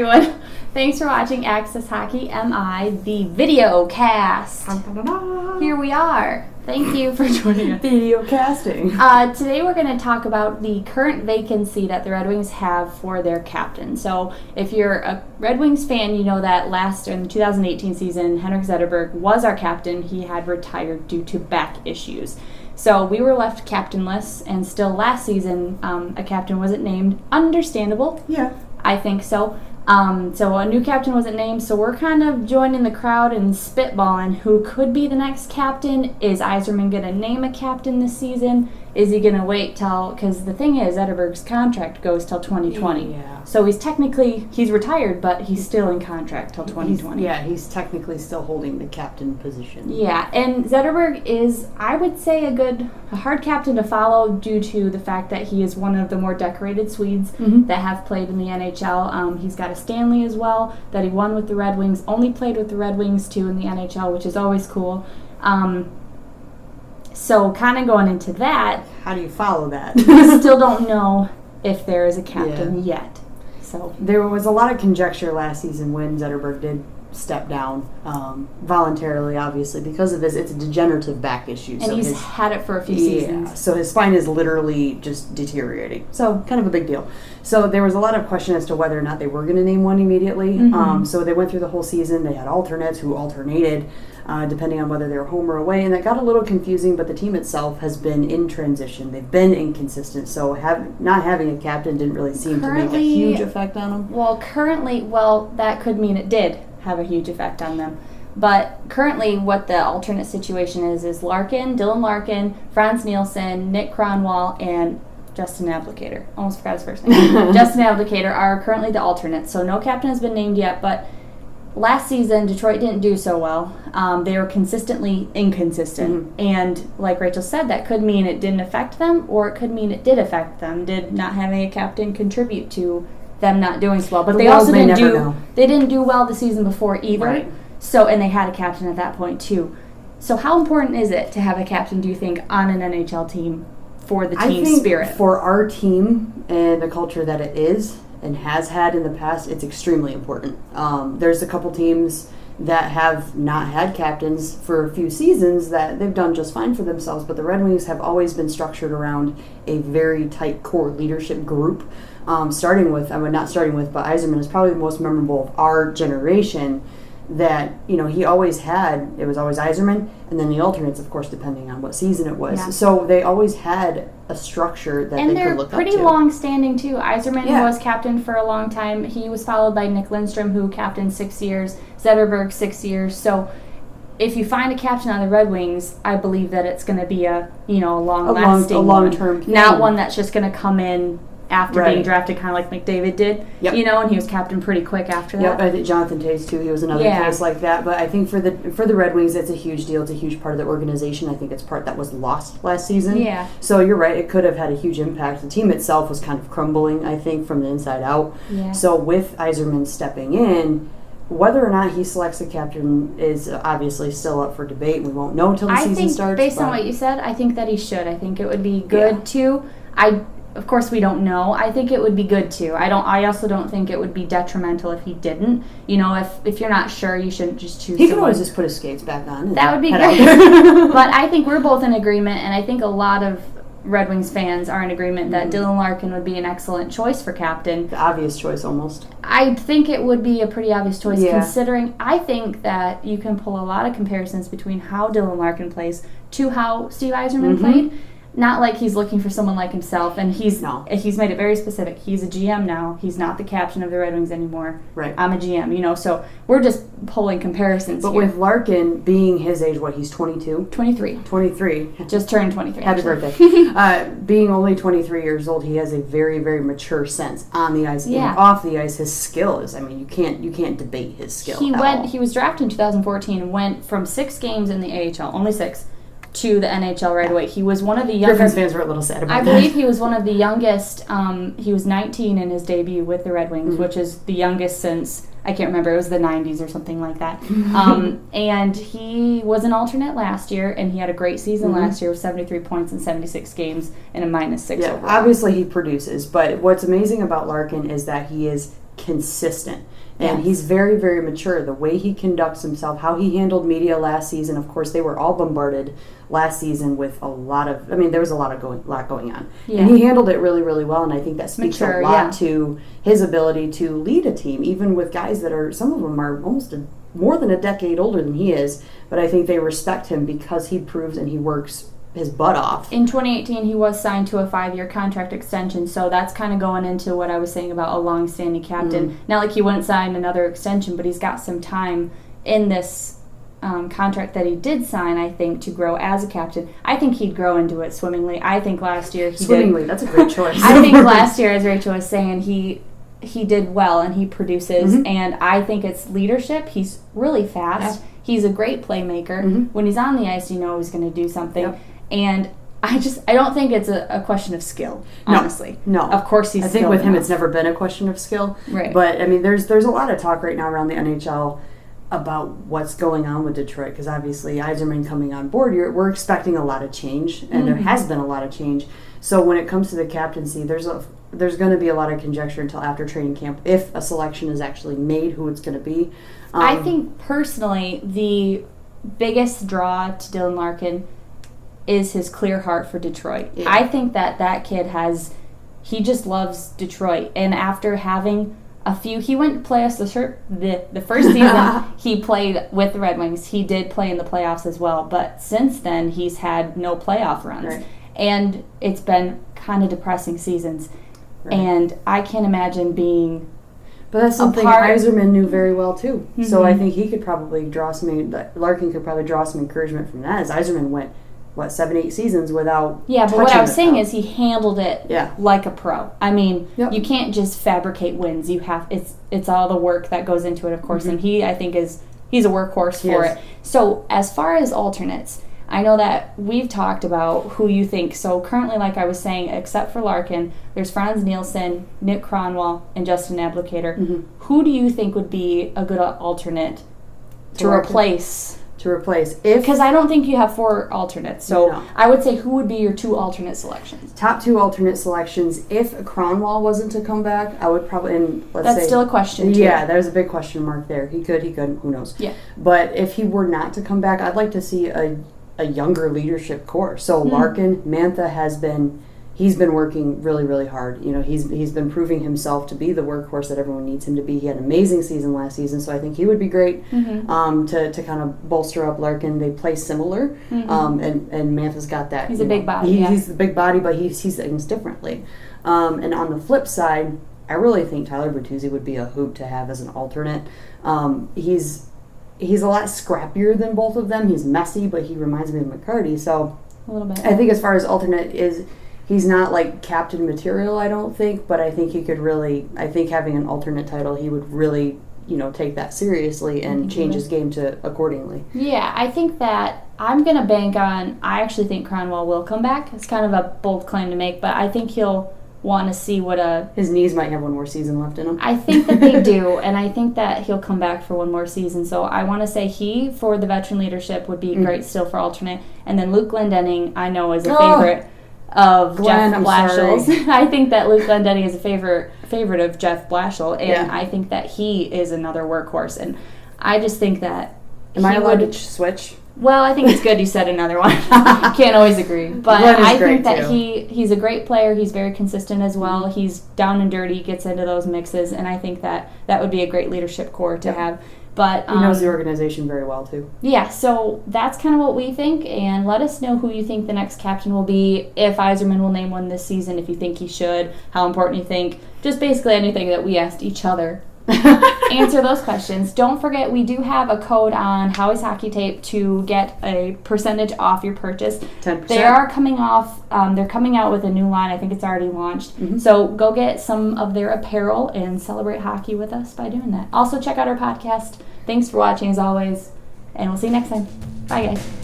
everyone. Thanks for watching Access Hockey MI, the video cast. Here we are. Thank you for joining us. Video casting. Today we're going to talk about the current vacancy that the Red Wings have for their captain. So if you're a Red Wings fan, you know that in the 2018 season, Henrik Zetterberg was our captain. He had retired due to back issues. So we were left captainless, and still last season a captain wasn't named. Understandable. Yeah. I think so. So a new captain wasn't named, so we're kind of joining the crowd and spitballing who could be the next captain. Is Yzerman going to name a captain this season? Is he going to wait till, because the thing is, Zetterberg's contract goes till 2020. Yeah. So he's retired, but he's still in contract till 2020. He's technically still holding the captain position. Yeah, and Zetterberg is, I would say, a hard captain to follow due to the fact that he is one of the more decorated Swedes that have played in the NHL. He's got a Stanley as well that he won with the Red Wings, only played with the Red Wings too in the NHL, which is always cool. So kind of going into that. How do you follow that? We still don't know if there is a captain yet. So there was a lot of conjecture last season when Zetterberg did step down voluntarily, obviously, because of it's a degenerative back issue. And he's had it for a few seasons. So his spine is literally just deteriorating. So kind of a big deal. So there was a lot of question as to whether or not they were going to name one immediately. So they went through the whole season. They had alternates who alternated depending on whether they were home or away, and that got a little confusing, but the team itself has been in transition. They've been inconsistent, so not having a captain didn't really seem to make a huge effect on them. Well, that could mean it did have a huge effect on them. But currently what the alternate situation is Dylan Larkin, Franz Nielsen, Nick Cronwall, and Justin Abdelkader. Almost forgot his first name. Justin Abdelkader are currently the alternates, so no captain has been named yet, but last season, Detroit didn't do so well. They were consistently inconsistent. And like Rachel said, that could mean it didn't affect them, or it could mean it did affect them. Did not having a captain contribute to them not doing so well? But they also didn't do well the season before either. Right. So, and they had a captain at that point too. So how important is it to have a captain, do you think, on an NHL team for the team spirit? For our team and the culture that it is and has had in the past, it's extremely important. There's a couple teams that have not had captains for a few seasons that they've done just fine for themselves, but the Red Wings have always been structured around a very tight core leadership group. But Yzerman is probably the most memorable of our generation. That, he always had, it was always Yzerman, and then the alternates, of course, depending on what season it was. Yeah. So they always had a structure that they could look up to. And they're pretty long-standing, too. Yzerman was captain for a long time. He was followed by Nick Lidstrom, who captained 6 years, Zetterberg 6 years. So if you find a captain on the Red Wings, I believe that it's going to be a long-lasting a long-term thing. Not one that's just going to come in after being drafted, kind of like McDavid did, and he was captain pretty quick after that. Yep, I think Jonathan Toews too. He was another case like that. But I think for the Red Wings, it's a huge deal. It's a huge part of the organization. I think it's part that was lost last season. Yeah. So you're right. It could have had a huge impact. The team itself was kind of crumbling, I think, from the inside out. Yeah. So with Yzerman stepping in, whether or not he selects a captain is obviously still up for debate. We won't know until the season starts. Based on what you said, I think that he should. I think it would be good too. Of course, we don't know. I think it would be good too. I also don't think it would be detrimental if he didn't. If you're not sure, you shouldn't just choose. He could always just put his skates back on. That would be great. But I think we're both in agreement, and I think a lot of Red Wings fans are in agreement that Dylan Larkin would be an excellent choice for captain. The obvious choice, almost. I think it would be a pretty obvious choice, considering I think that you can pull a lot of comparisons between how Dylan Larkin plays to how Steve Yzerman played. Not like he's looking for someone like himself, and he's made it very specific. He's a GM now. He's not the captain of the Red Wings anymore. Right. I'm a GM, so we're just pulling comparisons But here. with Larkin being his age, he's 22? 23. 23. Just turned 23. Happy birthday. Being only 23 years old, he has a very, very mature sense on the ice. And off the ice, his skill is, you can't debate his skill. He was drafted in 2014 and went from 6 games in the AHL, only 6, to the NHL right away. He was one of the youngest. Griffins fans were a little sad about that. I believe he was one of the youngest. He was 19 in his debut with the Red Wings, which is the youngest since, I can't remember, it was the 90s or something like that. And he was an alternate last year, and he had a great season last year with 73 points in 76 games and a -6 overall. Obviously he produces, but what's amazing about Larkin is that he is consistent. And he's very, very mature. The way he conducts himself, how he handled media last season. Of course, they were all bombarded last season with a lot of. There was a lot going on, and he handled it really, really well. And I think that speaks a lot to his ability to lead a team, even with guys that are, some of them are almost more than a decade older than he is. But I think they respect him because he proves and he works his butt off. In 2018, he was signed to a 5-year contract extension, so that's kind of going into what I was saying about a long-standing captain. Not like he wouldn't sign another extension, but he's got some time in this contract that he did sign, I think, to grow as a captain. I think he'd grow into it swimmingly. I think last year he did. That's a great choice. I think last year, as Rachel was saying, he did well and he produces, and I think it's leadership. He's really fast. He's a great playmaker. When he's on the ice, you know he's going to do something. And I don't think it's a question of skill, honestly. No. Of course he's I think with him it's never been a question of skill. Right. But, there's a lot of talk right now around the NHL about what's going on with Detroit, because obviously Yzerman coming on board, we're expecting a lot of change, and there has been a lot of change. So when it comes to the captaincy, there's going to be a lot of conjecture until after training camp if a selection is actually made, who it's going to be. I think, personally, the biggest draw to Dylan Larkin is his clear heart for Detroit. Yeah. I think that kid he just loves Detroit. And after having he went to play us the first season he played with the Red Wings. He did play in the playoffs as well. But since then, he's had no playoff runs. Right. And it's been kind of depressing seasons. Right. And I can't imagine being... But that's something Yzerman knew very well, too. So I think he could probably Larkin could probably draw some encouragement from that, as Yzerman went 7-8 seasons without but what I was saying is he handled it like a pro. You can't just fabricate wins. You have it's all the work that goes into it, of course, and I think he's a workhorse for it. So as far as alternates, I know that we've talked about who you think. So currently, like I was saying, except for Larkin, there's Frans Nielsen, Nick Kronwall, and Justin Abdelkader. Who do you think would be a good alternate to replace? Because I don't think you have 4 alternates. So I would say, who would be your 2 alternate selections? Top 2 alternate selections. If Kronwall wasn't to come back, I would probably... That's still a question, too. Yeah, there's a big question mark there. He could, who knows? Yeah. But if he were not to come back, I'd like to see a younger leadership core. So Larkin, Mantha he's been working really, really hard. He's been proving himself to be the workhorse that everyone needs him to be. He had an amazing season last season, so I think he would be great to kind of bolster up Larkin. They play similar, and Mantha's got that. He's a big body. He's a big body, but he sees things differently. And on the flip side, I really think Tyler Bertuzzi would be a hoot to have as an alternate. He's a lot scrappier than both of them. He's messy, but he reminds me of McCarty. So a little bit. I think as far as alternate he's not like captain material, I don't think, but I think he could really, having an alternate title, he would really, take that seriously and change his game accordingly. Yeah, I think that I'm going to bank on, I actually think Kronwall will come back. It's kind of a bold claim to make, but I think he'll want to see his knees might have one more season left in him. I think that they do, and I think that he'll come back for one more season. So I want to say he, for the veteran leadership, would be great still for alternate. And then Luke Glendening, I know, is a favorite of Jeff Blashill's. I think that Luke Glendening is a favorite of Jeff Blashill, and I think that he is another workhorse. And I just think that Am I allowed to switch? Well, I think it's good you said another one. Can't always agree. But I think that he's a great player. He's very consistent as well. He's down and dirty, gets into those mixes, and I think that would be a great leadership core to have. But he knows the organization very well, too. Yeah, so that's kind of what we think, and let us know who you think the next captain will be, if Yzerman will name one this season, if you think he should, how important you think, just basically anything that we asked each other. Answer those questions. Don't forget, we do have a code on Howie's Hockey Tape to get a percentage off your purchase. 10%. They are coming off. They're coming out with a new line. I think it's already launched. So go get some of their apparel and celebrate hockey with us by doing that. Also, check out our podcast. Thanks for watching, as always, and we'll see you next time. Bye, guys.